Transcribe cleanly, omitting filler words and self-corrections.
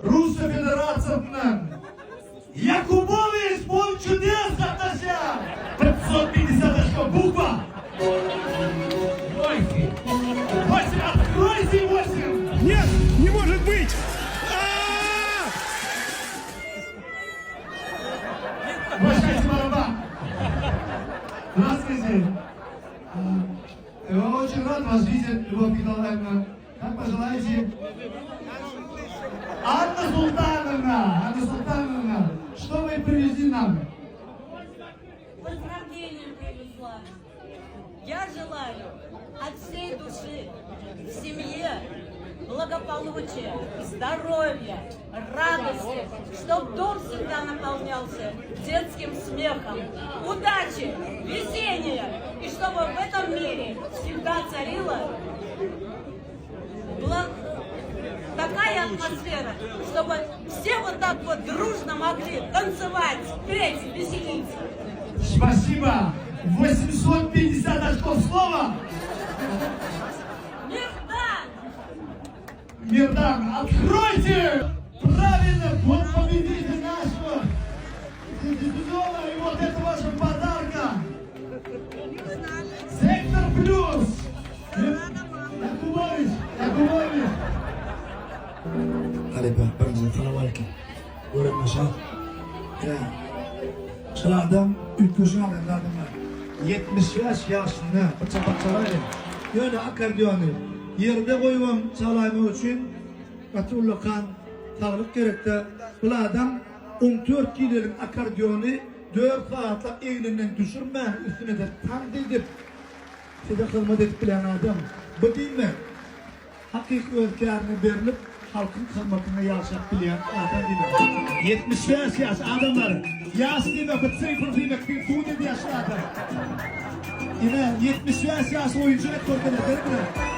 Rusya Federatsiyasining Yakubovich Полк чудес qatnashgan 550 очко буква. 8, откройте 8. Нет, не может быть! Прощайте, барабан. Здравствуйте. Я очень рад вас видеть, Любовь Николаевна. Как пожелаете? Анна Султановна, что вы привезли нам? Поздравления привезла. Я желаю от всей души в семье благополучия, здоровья, радости, чтобы дом всегда наполнялся детским смехом, удачи, везения, и чтобы в этом мире всегда царила такая атмосфера, чтобы все вот так вот дружно могли танцевать, петь, веселиться. Спасибо. 850 очков слова. Мирдан, откройте! Правильно, вот победитель нашего дивизиона, и вот это ваша подарка. Сектор плюс. Yakubovich. Galiba, pardon, salam alaikum. Görünmüşe. Ya. Şu adam ülküsü adamlar. 75 yaşında paça-paçalaydı. Yöne akardiyonu. Yerde koyuvam çalayma için Batullukan sağlık gerekti. Bu adam 14 kiloluk akardiyonu 4 saatle eğlerinden düşürme üstüne de tam edip size hizmet edip bilen adam. Bu değil mi? Hakiki özgürlüğüne verilip halkın hizmetine yaşayıp bilen adam değil mi? 75 yaş adamlar. Yaş değil mi? Sıfır demek bir tuğ dedi yaşlı adam. Yine 75 yaş oyuncu rekorları değil mi?